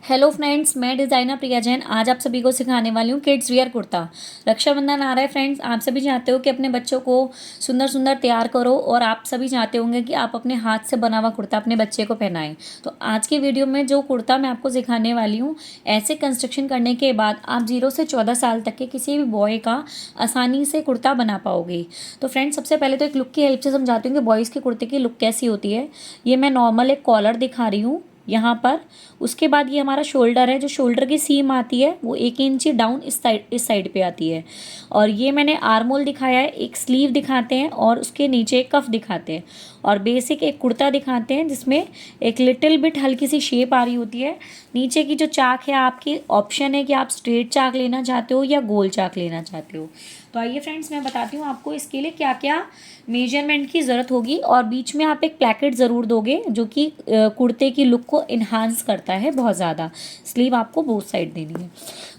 Hello friends, मैं designer प्रिया जैन आज आप सभी को सिखाने वाली हूँ किड्स वियर कुर्ता। रक्षाबंधन आ रहा है फ्रेंड्स। आप सभी चाहते हो कि अपने बच्चों को सुंदर सुंदर तैयार करो और आप सभी चाहते होंगे कि आप अपने हाथ से बना हुआ कुर्ता अपने बच्चे को पहनाएं। तो आज की वीडियो में जो कुर्ता मैं आपको सिखाने वाली हूँ, ऐसे कंस्ट्रक्शन करने के बाद आप 0 से 14 साल तक के किसी भी बॉय का आसानी से कुर्ता बना पाओगे। तो फ्रेंड्स, सबसे पहले तो एक लुक की हेल्प से समझाती हूँ कि बॉयज़ के कुर्ते की लुक कैसी होती है। ये मैं नॉर्मल एक कॉलर दिखा रही हूँ यहाँ पर। उसके बाद ये हमारा शोल्डर है, जो शोल्डर की सीम आती है वो 1 इंच डाउन इस साइड पे आती है। और ये मैंने आर्म होल दिखाया है, एक स्लीव दिखाते हैं और उसके नीचे एक कफ दिखाते हैं और बेसिक एक कुर्ता दिखाते हैं जिसमें एक लिटिल बिट हल्की सी शेप आ रही होती है। नीचे की जो चाक है आपकी ऑप्शन है कि आप स्ट्रेट चाक लेना चाहते हो या गोल चाक लेना चाहते हो। तो आइए फ्रेंड्स, मैं बताती हूँ आपको इसके लिए क्या क्या मेजरमेंट की ज़रूरत होगी। और बीच में आप एक प्लेकेट ज़रूर दोगे जो कि कुर्ते की लुक को इन्हांस करता है बहुत ज़्यादा। स्लीव आपको बोथ साइड देनी है।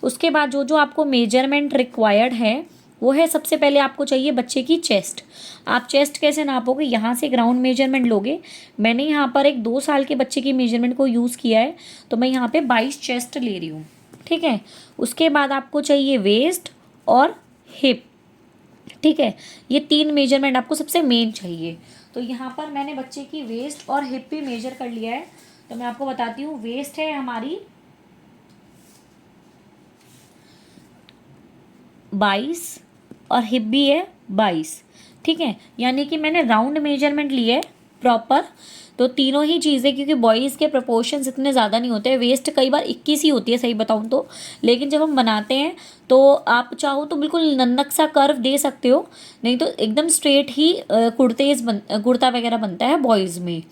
उसके बाद जो जो आपको मेजरमेंट रिक्वायर्ड है वो है, सबसे पहले आपको चाहिए बच्चे की चेस्ट। आप चेस्ट कैसे नापोगे? यहाँ से ग्राउंड मेजरमेंट लोगे। मैंने यहाँ पर एक 2 साल के बच्चे की मेजरमेंट को यूज़ किया है, तो मैं यहाँ पे 22 चेस्ट ले रही हूँ। ठीक है। उसके बाद आपको चाहिए वेस्ट और हिप। ठीक है, ये 3 मेजरमेंट आपको सबसे मेन चाहिए। तो यहाँ पर मैंने बच्चे की वेस्ट और हिप भी मेजर कर लिया है। तो मैं आपको बताती हूँ, वेस्ट है हमारी 22 और हिप भी है 22। ठीक है, यानी कि मैंने राउंड मेजरमेंट लिए है प्रॉपर। तो तीनों ही चीज़ें, क्योंकि बॉयज़ के प्रोपोर्शंस इतने ज़्यादा नहीं होते हैं, वेस्ट कई बार 21 ही होती है सही बताऊँ तो। लेकिन जब हम बनाते हैं तो आप चाहो तो बिल्कुल नन्नक सा कर्व दे सकते हो, नहीं तो एकदम स्ट्रेट ही कुर्ता वगैरह बनता है बॉयज़ में।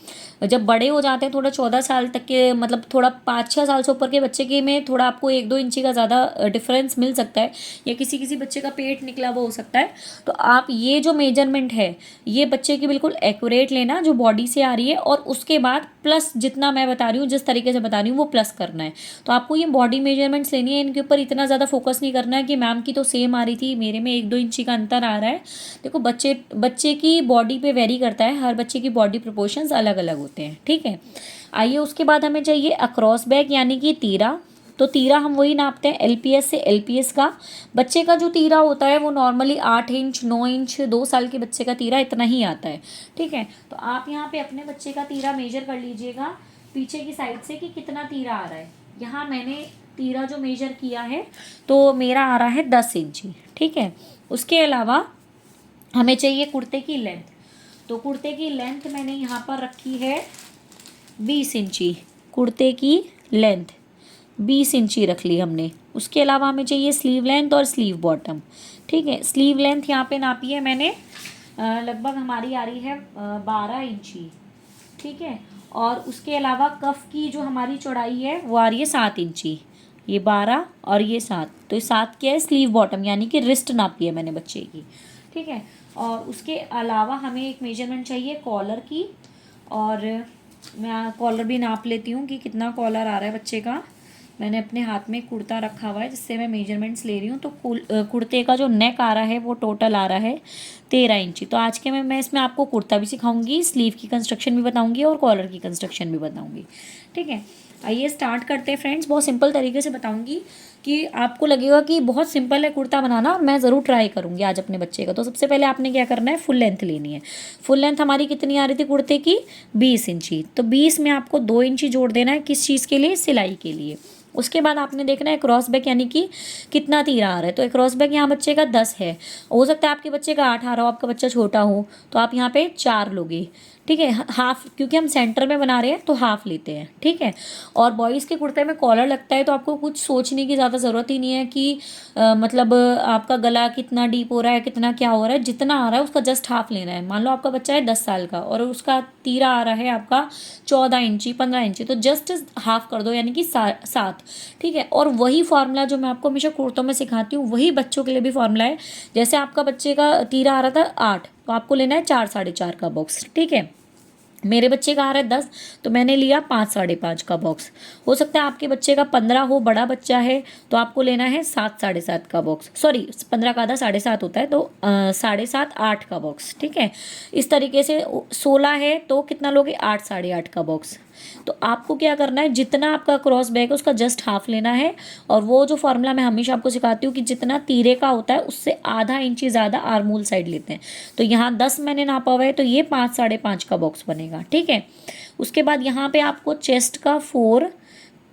जब बड़े हो जाते हैं थोड़ा 14 साल तक के, मतलब थोड़ा 5-6 साल से ऊपर के बच्चे के में थोड़ा आपको 1-2 इंची का ज़्यादा डिफरेंस मिल सकता है, या किसी किसी बच्चे का पेट निकला हुआ हो सकता है। तो आप ये जो मेजरमेंट है ये बच्चे की बिल्कुल एक्यूरेट लेना जो बॉडी से आ रही है, और उसके बाद प्लस जितना मैं बता रही हूँ, जिस तरीके से बता रही हूँ वो प्लस करना है। तो आपको ये बॉडी मेजरमेंट्स लेनी है, इनके ऊपर इतना ज़्यादा फोकस नहीं करना है कि मैम की तो सेम आ रही थी, मेरे में 1-2 इंची का अंतर आ रहा है। देखो, बच्चे बच्चे की बॉडी पे वेरी करता है, हर बच्चे की बॉडी प्रोपोर्शंस अलग अलग होते हैं। ठीक है। आइए, उसके बाद हमें चाहिए अक्रॉस बैक यानी कि तीरा। तो तीरा हम वही नापते हैं एलपीएस से एलपीएस का। बच्चे का जो तीरा होता है वो नॉर्मली 8 इंच 9 इंच 2 साल के बच्चे का तीरा इतना ही आता है। ठीक है। तो आप यहाँ पे अपने बच्चे का तीरा मेजर कर लीजिएगा पीछे की साइड से कि कितना तीरा आ रहा है। यहाँ मैंने तीरा जो मेजर किया है तो मेरा आ रहा है 10 इंची। ठीक है। उसके अलावा हमें चाहिए कुर्ते की लेंथ। तो कुर्ते की लेंथ मैंने यहाँ पर रखी है 20 इंची। कुर्ते की लेंथ 20 इंची रख ली हमने। उसके अलावा हमें चाहिए स्लीव लेंथ और स्लीव बॉटम। ठीक है। स्लीव लेंथ यहाँ पे नापी है मैंने, लगभग हमारी आ रही है 12 इंची। ठीक है। और उसके अलावा कफ की जो हमारी चौड़ाई है वो आ रही है 7 इंची। ये 12 और ये 7, तो ये 7 क्या है? स्लीव बॉटम, यानी कि रिस्ट नापी है मैंने बच्चे की। ठीक है। और उसके अलावा हमें एक मेजरमेंट चाहिए कॉलर की, और मैं कॉलर भी नाप लेती हूँ कि कितना कॉलर आ रहा है बच्चे का। मैंने अपने हाथ में कुर्ता रखा हुआ है जिससे मैं मेजरमेंट्स ले रही हूँ। तो कुर्ते का जो नेक आ रहा है वो टोटल आ रहा है 13 इंची। तो आज के मैं इसमें आपको कुर्ता भी सिखाऊंगी, स्लीव की कंस्ट्रक्शन भी बताऊंगी और कॉलर की कंस्ट्रक्शन भी बताऊंगी। ठीक है। आइए स्टार्ट करते हैं फ्रेंड्स। बहुत सिंपल तरीके से बताऊंगी कि आपको लगेगा कि बहुत सिंपल है कुर्ता बनाना, और मैं ज़रूर ट्राई करूंगी आज अपने बच्चे का। तो सबसे पहले आपने क्या करना है, फुल लेंथ लेनी है। फुल लेंथ हमारी कितनी आ रही थी कुर्ते की? 20 इंची। तो 20 में आपको 2 इंची जोड़ देना है, किस चीज़ के लिए? सिलाई के लिए। उसके बाद आपने देखना है क्रॉस बैक, यानी कि कितना तीरा आ रहा है। तो क्रॉस बैक यहाँ बच्चे का 10 है, हो सकता है आपके बच्चे का 8 आ रहा हो, आपका बच्चा छोटा हो, तो आप यहाँ पे 4 लोगे। ठीक है। हाफ, क्योंकि हम सेंटर में बना रहे हैं तो हाफ लेते हैं। ठीक है। और बॉयज़ के कुर्ते में कॉलर लगता है तो आपको कुछ सोचने की ज़्यादा ज़रूरत ही नहीं है कि मतलब आपका गला कितना डीप हो रहा है, कितना क्या हो रहा है। जितना आ रहा है उसका जस्ट हाफ लेना है। मान लो आपका बच्चा है 10 साल का और उसका तीरा आ रहा है आपका 14 इंची 15 इंची, तो जस्ट हाफ कर दो, यानी कि 7। ठीक है। और वही फार्मूला जो मैं आपको हमेशा कुर्तों में सिखाती हूँ वही बच्चों के लिए भी फार्मूला है। जैसे आपका बच्चे का तीरा आ रहा था 8, तो आपको लेना है 4 4.5 का बॉक्स। ठीक है। मेरे बच्चे का आ रहा है 10, तो मैंने लिया 5 5.5 का बॉक्स। हो सकता है आपके बच्चे का 15 हो, बड़ा बच्चा है, तो आपको लेना है 7 7.5 का बॉक्स। सॉरी, 15 का आधा 7.5 होता है, तो 7.5 8 का बॉक्स। ठीक है। इस तरीके से 16 है तो कितना लोगे? 8 8.5 का बॉक्स। तो आपको क्या करना है, जितना आपका क्रॉस बैक है उसका जस्ट हाफ लेना है। और वो जो फॉर्मूला मैं हमेशा आपको सिखाती हूँ कि जितना तीरे का होता है उससे आधा इंची ज़्यादा आर्मोल साइड लेते हैं। तो यहाँ 10 मैंने नापा हुआ है, तो ये 5 साढ़े 5 का बॉक्स बनेगा। ठीक है, उसके बाद यहाँ पे आपको चेस्ट का 4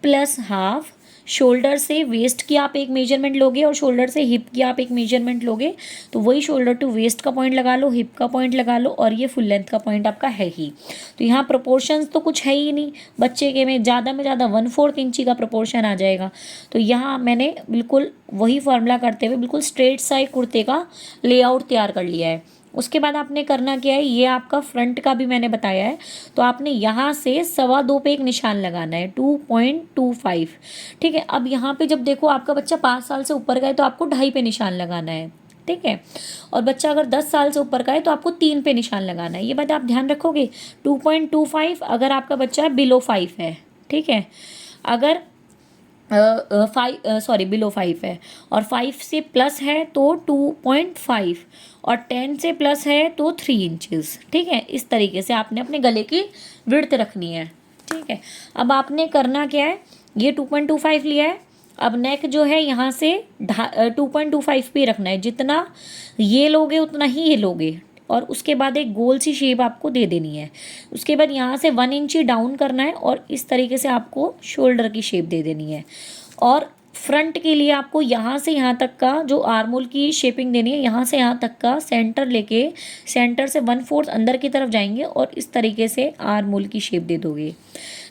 प्लस हाफ, शोल्डर से वेस्ट की आप एक मेजरमेंट लोगे और शोल्डर से हिप की आप एक मेजरमेंट लोगे, तो वही शोल्डर टू वेस्ट का पॉइंट लगा लो, हिप का पॉइंट लगा लो, और ये फुल लेंथ का पॉइंट आपका है ही। तो यहाँ प्रोपोर्शंस तो कुछ है ही नहीं बच्चे के में ज़्यादा 1/4 इंची का प्रोपोर्शन आ जाएगा। तो यहाँ मैंने बिल्कुल वही फॉर्मूला करते हुए बिल्कुल स्ट्रेट साइड कुर्ते का लेआउट तैयार कर लिया है। उसके बाद आपने करना क्या है, ये आपका फ्रंट का भी मैंने बताया है, तो आपने यहाँ से 2.25 पे एक निशान लगाना है, 2.25। ठीक है, अब यहाँ पे जब देखो आपका बच्चा 5 साल से ऊपर का है तो आपको 2.5 पे निशान लगाना है। ठीक है, और बच्चा अगर 10 साल से ऊपर का है तो आपको 3 पे निशान लगाना है। ये बात आप ध्यान रखोगे। 2.25 अगर आपका बच्चा बिलो 5 है। ठीक है, अगर 5 बिलो 5 है और 5 से प्लस है तो 2.5, और 10 से प्लस है तो 3 इंचेस। ठीक है, इस तरीके से आपने अपने गले की विड्थ रखनी है। ठीक है, अब आपने करना क्या है, ये 2.25 लिया है, अब नेक जो है यहाँ से 2.25 पे रखना है, जितना ये लोगे उतना ही ये लोगे, और उसके बाद एक गोल सी शेप आपको दे देनी है। उसके बाद यहाँ से 1 इंची डाउन करना है और इस तरीके से आपको शोल्डर की शेप दे देनी है। और फ्रंट के लिए आपको यहाँ से यहाँ तक का जो आर्मोल की शेपिंग देनी है, यहाँ से यहाँ तक का सेंटर लेके, सेंटर से 1/4 अंदर की तरफ जाएंगे और इस तरीके से आर्मोल की शेप दे दोगे।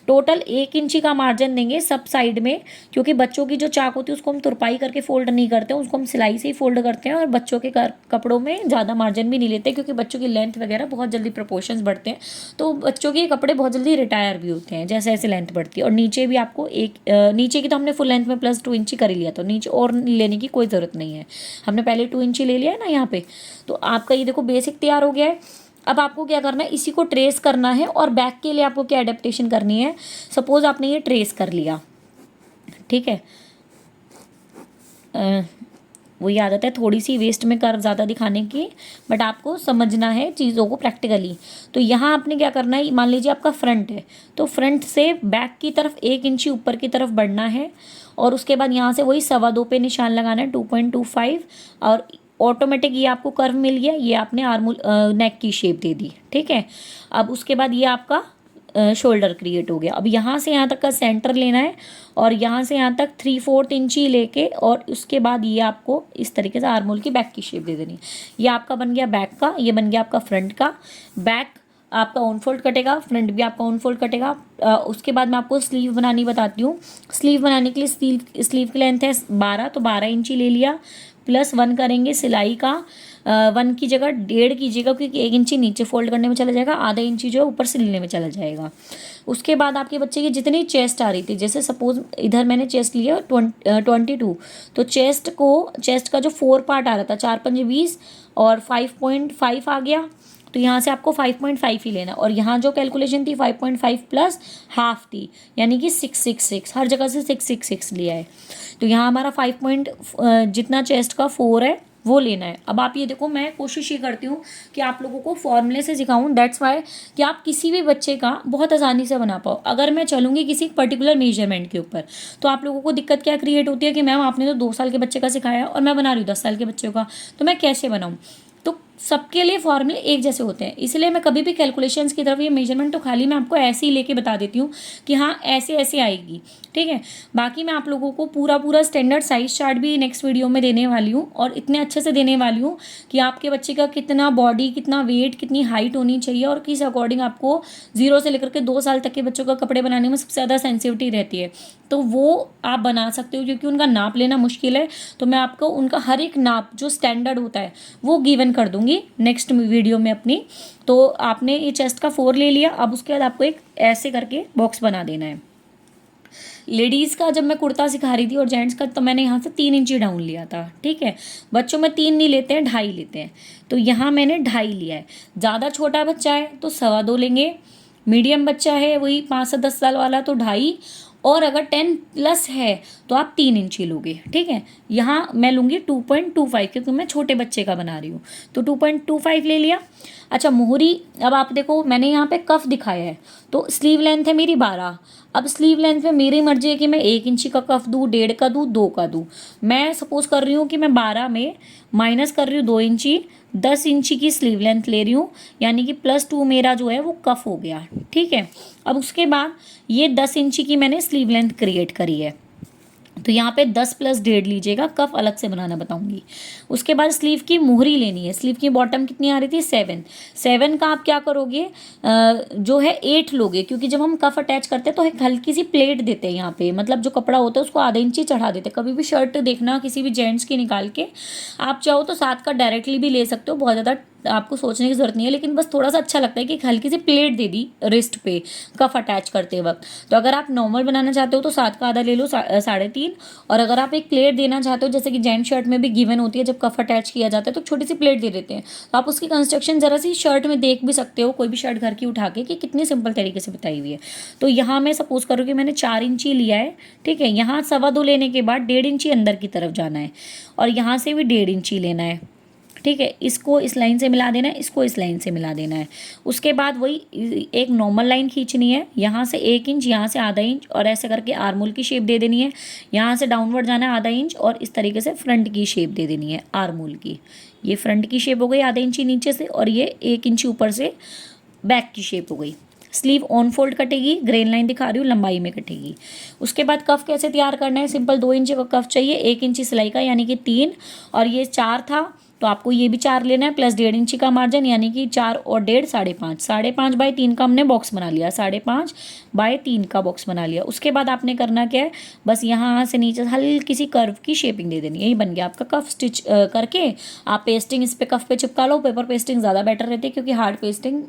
टोटल 1 इंची का मार्जिन देंगे सब साइड में, क्योंकि बच्चों की जो चाक होती है उसको हम तुरपाई करके फोल्ड नहीं करते हैं, उसको हम सिलाई से ही फोल्ड करते हैं। और बच्चों के कपड़ों में ज़्यादा मार्जिन भी नहीं लेते, क्योंकि बच्चों की लेंथ वगैरह बहुत जल्दी प्रोपोर्शंस बढ़ते हैं, तो बच्चों के कपड़े बहुत जल्दी रिटायर भी होते हैं जैसे जैसे लेंथ बढ़ती है। और नीचे भी आपको नीचे की तो हमने फुल लेंथ में प्लस 2 इंची कर ही लिया, तो नीचे और लेने की कोई ज़रूरत नहीं है, हमने पहले 2 इंची ले लिया है ना यहाँ पे। तो आपका ये देखो बेसिक तैयार हो गया है। अब आपको क्या करना है, इसी को ट्रेस करना है, और बैक के लिए आपको क्या एडेप्टेशन करनी है। सपोज आपने ये ट्रेस कर लिया, ठीक है, वही आदत है थोड़ी सी वेस्ट में कर्व ज़्यादा दिखाने की, बट आपको समझना है चीज़ों को प्रैक्टिकली। तो यहाँ आपने क्या करना है, मान लीजिए आपका फ्रंट है, तो फ्रंट से बैक की तरफ 1 इंची ऊपर की तरफ बढ़ना है, और उसके बाद यहाँ से वही 2.25 पे निशान लगाना है, 2.25, और ऑटोमेटिक ये आपको कर्व मिल गया, ये आपने आर्मोल नेक की शेप दे दी। ठीक है, अब उसके बाद ये आपका शोल्डर क्रिएट हो गया। अब यहाँ से यहाँ तक का सेंटर लेना है, और यहाँ से यहाँ तक 3/4 इंची लेके, और उसके बाद ये आपको इस तरीके से आर्मोल की बैक की शेप दे देनी है। ये आपका बन गया बैक का, ये बन गया आपका फ्रंट का। बैक आपका ऑन फोल्ड कटेगा, फ्रंट भी आपका ऑन फोल्ड कटेगा। उसके बाद मैं आपको स्लीव बनानी बताती हूँ। स्लीव बनाने के लिए स्लीव की लेंथ है 12, तो 12 इंची ले लिया, प्लस 1 करेंगे सिलाई का। 1 की जगह 1.5 कीजिएगा, क्योंकि 1 इंची नीचे फोल्ड करने में चला जाएगा, आधा इंची जो है ऊपर सिलने में चला जाएगा। उसके बाद आपके बच्चे की जितनी चेस्ट आ रही थी, जैसे सपोज इधर मैंने चेस्ट लिया 22, तो चेस्ट का जो 4 पार्ट आ रहा था, 4 पंजे 20 और 5.5 आ गया, तो यहाँ से आपको 5.5 ही लेना। और यहाँ जो कैलकुलेशन थी 5.5 प्लस हाफ थी, यानी कि 666, हर जगह से 666 लिया है। तो यहाँ हमारा 5 जितना चेस्ट का 4 है वो लेना है। अब आप ये देखो, मैं कोशिश ये करती हूँ कि आप लोगों को फॉर्मूले से सिखाऊं, दैट्स वाई कि आप किसी भी बच्चे का बहुत आसानी से बना पाओ। अगर मैं चलूँगी किसी पर्टिकुलर मेजरमेंट के ऊपर, तो आप लोगों को दिक्कत क्या क्रिएट होती है कि मैम आपने तो 2 साल के बच्चे का सिखाया और मैं बना रही हूँ 10 साल के बच्चों का, तो मैं कैसे बनाऊँ। तो सबके लिए फॉर्मूले एक जैसे होते हैं, इसलिए मैं कभी भी कैलकुलेशंस की तरफ ये मेजरमेंट तो खाली मैं आपको ऐसे ही लेके बता देती हूँ कि हाँ ऐसे ऐसे आएगी। ठीक है, बाकी मैं आप लोगों को पूरा स्टैंडर्ड साइज चार्ट भी नेक्स्ट वीडियो में देने वाली हूँ, और इतने अच्छे से देने वाली हूँ कि आपके बच्चे का कितना बॉडी, कितना वेट, कितनी हाइट होनी चाहिए, और किस अकॉर्डिंग आपको 0 से लेकर के 2 साल तक के बच्चों का कपड़े बनाने में सबसे ज़्यादा सेंसिटिविटी रहती है, तो वो आप बना सकते हो। क्योंकि उनका नाप लेना मुश्किल है, तो मैं आपको उनका हर एक नाप जो स्टैंडर्ड होता है वो गिवन कर दूंगी नेक्स्ट वीडियो में अपनी। तो आपने ये चेस्ट का 4 ले लिया, अब उसके बाद आपको एक ऐसे करके बॉक्स बना देना है। लेडीज़ का जब मैं कुर्ता सिखा रही थी और जेंट्स का, तो मैंने यहाँ से 3 इंची डाउन लिया था। ठीक है, बच्चों में 3 नहीं लेते हैं, 2.5 लेते हैं, तो यहाँ मैंने 2.5 लिया है। ज़्यादा छोटा बच्चा है तो 2.25 लेंगे, मीडियम बच्चा है वही 5 से 10 साल वाला तो 2.5, और अगर 10 प्लस है तो आप 3 इंची लोगे। ठीक है, यहाँ मैं लूँगी 2.25, क्योंकि मैं छोटे बच्चे का बना रही हूँ, तो 2.25 ले लिया। अच्छा मोहरी, अब आप देखो मैंने यहाँ पे कफ दिखाया है, तो स्लीव लेंथ है मेरी 12। अब स्लीव लेंथ में मेरी मर्जी है कि मैं 1 इंची का कफ दूँ, 1.5 का दूँ, 2 का दूँ। मैं सपोज कर रही हूँ कि मैं 12 में माइनस कर रही हूँ 2 इंची, 10 इंची की स्लीव लेंथ ले रही हूँ, यानी कि +2 मेरा जो है वो कफ हो गया। ठीक है, अब उसके बाद ये 10 इंची की मैंने स्लीव लेंथ क्रिएट करी है, तो यहाँ पे 10 + 1.5 लीजिएगा, कफ अलग से बनाना बताऊंगी। उसके बाद स्लीव की मोहरी लेनी है। स्लीव की बॉटम कितनी आ रही थी? 7। 7 का आप क्या करोगे, जो है 8 लोगे, क्योंकि जब हम कफ अटैच करते हैं तो एक हल्की सी प्लेट देते हैं यहाँ पे, मतलब जो कपड़ा होता है उसको आधा इंची चढ़ा देते हैं। कभी भी शर्ट देखना किसी भी जेंट्स की निकाल के, आप चाहो तो 7 का डायरेक्टली भी ले सकते हो, बहुत ज़्यादा आपको सोचने की जरूरत नहीं है, लेकिन बस थोड़ा सा अच्छा लगता है कि एक हल्की सी प्लेट दे दी रिस्ट पे कफ अटैच करते वक्त। तो अगर आप नॉर्मल बनाना चाहते हो तो 7 का आधा ले लो, 3.5। और अगर आप एक प्लेट देना चाहते हो, जैसे कि जेंट शर्ट में भी गिवन होती है, जब कफ अटैच किया जाता है तो छोटी सी प्लेट दे देते हैं, तो आप उसकी कंस्ट्रक्शन जरा सी शर्ट में देख भी सकते हो, कोई भी शर्ट घर की उठा के, कि कितनी सिंपल तरीके से बताई हुई है। तो यहाँ मैं सपोज करूँ कि मैंने 4 इंची लिया है। ठीक है, यहाँ 2.25 लेने के बाद 1.5 इंची अंदर की तरफ जाना है, और यहाँ से भी 1.5 इंची लेना है। ठीक है, इसको इस लाइन से मिला देना है, इसको इस लाइन से मिला देना है। उसके बाद वही एक नॉर्मल लाइन खींचनी है, यहाँ से 1 इंच, यहाँ से आधा इंच, और ऐसे करके आर्मोल की शेप दे देनी है। यहाँ से डाउनवर्ड जाना है आधा इंच, और इस तरीके से फ्रंट की शेप दे देनी है आर्मोल की। ये फ्रंट की शेप हो गई आधा इंची नीचे से, और ये 1 इंची ऊपर से बैक की शेप हो गई। स्लीव ऑन फोल्ड कटेगी, ग्रेन लाइन दिखा रही हूँ, लंबाई में कटेगी। उसके बाद कफ कैसे तैयार करना है? सिंपल 2 इंची का कफ चाहिए, 1 इंची सिलाई का, यानी कि 3, और ये 4 था तो आपको ये भी 4 लेना है, प्लस 1.5 इंची का मार्जिन, यानी कि 4 और 1.5 5.5। 5.5 बाय 3 का हमने बॉक्स बना लिया, 5.5 बाय 3 का बॉक्स बना लिया। उसके बाद आपने करना क्या है, बस यहाँ से नीचे हल्की सी कर्व की शेपिंग दे देनी है। यही बन गया आपका कफ। स्टिच करके आप पेस्टिंग इस पे कफ पे चिपका लो। पेपर पेस्टिंग ज़्यादा बेटर रहती है, क्योंकि हार्ड पेस्टिंग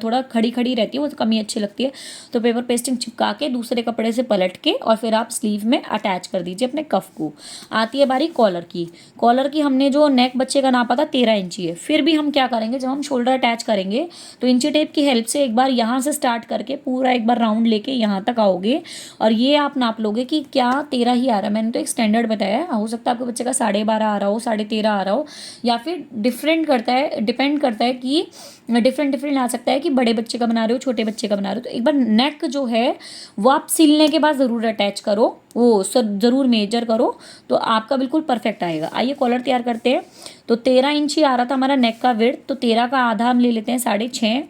थोड़ा खड़ी खड़ी रहती है, वो तो कम ही अच्छी लगती है। तो पेपर पेस्टिंग चिपका के दूसरे कपड़े से पलट के, और फिर आप स्लीव में अटैच कर दीजिए अपने कफ को। आती है बारी कॉलर की। कॉलर की हमने जो नेक बच्चे का नापा था 13 इंची है। फिर भी हम क्या करेंगे, जब हम शोल्डर अटैच करेंगे तो इंची टेप की हेल्प से एक बार यहाँ से स्टार्ट करके पूरा एक बार राउंड लेके यहाँ तक आओगे, और ये आप नाप लोगे कि क्या 13 ही आ रहा है। मैंने तो एक स्टैंडर्ड बताया है, हो सकता है आपके बच्चे का 12.5 आ रहा हो, 13.5 आ रहा हो, या फिर डिफरेंट करता है, डिपेंड करता है कि डिफरेंट आ सकता है कि बड़े बच्चे का बना रहे हो, छोटे बच्चे का बना रहे हो। तो एक बार नेक जो है वो आप सिलने के बाद ज़रूर अटैच करो, वो ज़रूर मेजर करो, तो आपका बिल्कुल परफेक्ट आएगा। आइए कॉलर तैयार करते हैं। तो 13 इंची आ रहा था हमारा नेक का विड्थ, तो 13 का आधा हम ले लेते हैं 6.5।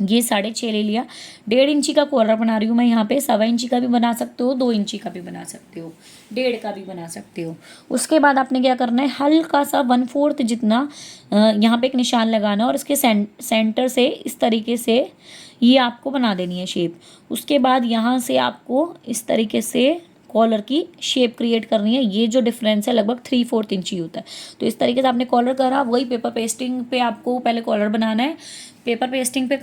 ये 6.5 ले लिया। 1.5 इंची का कॉलर बना रही हूँ मैं यहाँ पे। 1.25 इंची का भी बना सकते हो, 2 इंची का भी बना सकते हो, 1.5 का भी बना सकते हो। उसके बाद आपने क्या करना है, हल्का सा 1/4 जितना यहाँ पे एक निशान लगाना, और इसके सेंटर से इस तरीके से ये आपको बना देनी है शेप। उसके बाद यहाँ से आपको इस तरीके से कॉलर की शेप क्रिएट करनी है। ये जो डिफरेंस है लगभग 3/4 इंची होता है। तो इस तरीके से आपने कॉलर करा, वही पेपर पेस्टिंग पे आपको पहले कॉलर बनाना है। पेपर पेस्टिंग पे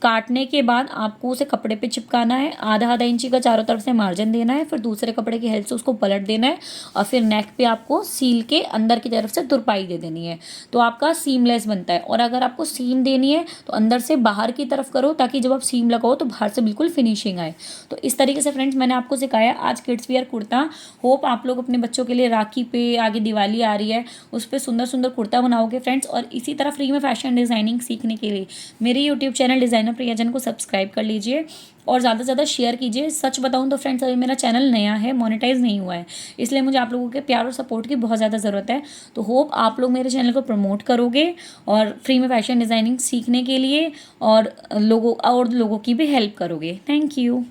काटने के बाद आपको उसे कपड़े पे चिपकाना है। आधा इंची का चारों तरफ से मार्जिन देना है, फिर दूसरे कपड़े की हेल्प से उसको पलट देना है, और फिर नेक पे आपको सील के अंदर की तरफ से तुरपाई दे देनी है, तो आपका सीमलेस बनता है। और अगर आपको सीम देनी है तो अंदर से बाहर की तरफ करो, ताकि जब आप सीम लगाओ तो बाहर से बिल्कुल फिनिशिंग आए। तो इस तरीके से फ्रेंड्स मैंने आपको सिखाया आज किड्स वियर कुर्ता। होप आप लोग अपने बच्चों के लिए राखी पे, आगे दिवाली आ रही है, उस पर सुंदर सुंदर कुर्ता बनाओगे फ्रेंड्स। और इसी तरह फ्री में फैशन डिज़ाइनिंग सीखने के लिए मेरे यूट्यूब चैनल डिज़ाइनर प्रियाजन को सब्सक्राइब कर लीजिए, और ज़्यादा से ज़्यादा शेयर कीजिए। सच बताऊं तो फ्रेंड्स अभी मेरा चैनल नया है, मोनेटाइज नहीं हुआ है, इसलिए मुझे आप लोगों के प्यार और सपोर्ट की बहुत ज़्यादा ज़रूरत है। तो होप आप लोग मेरे चैनल को प्रमोट करोगे, और फ्री में फैशन डिज़ाइनिंग सीखने के लिए और लोगों की भी हेल्प करोगे। Thank you.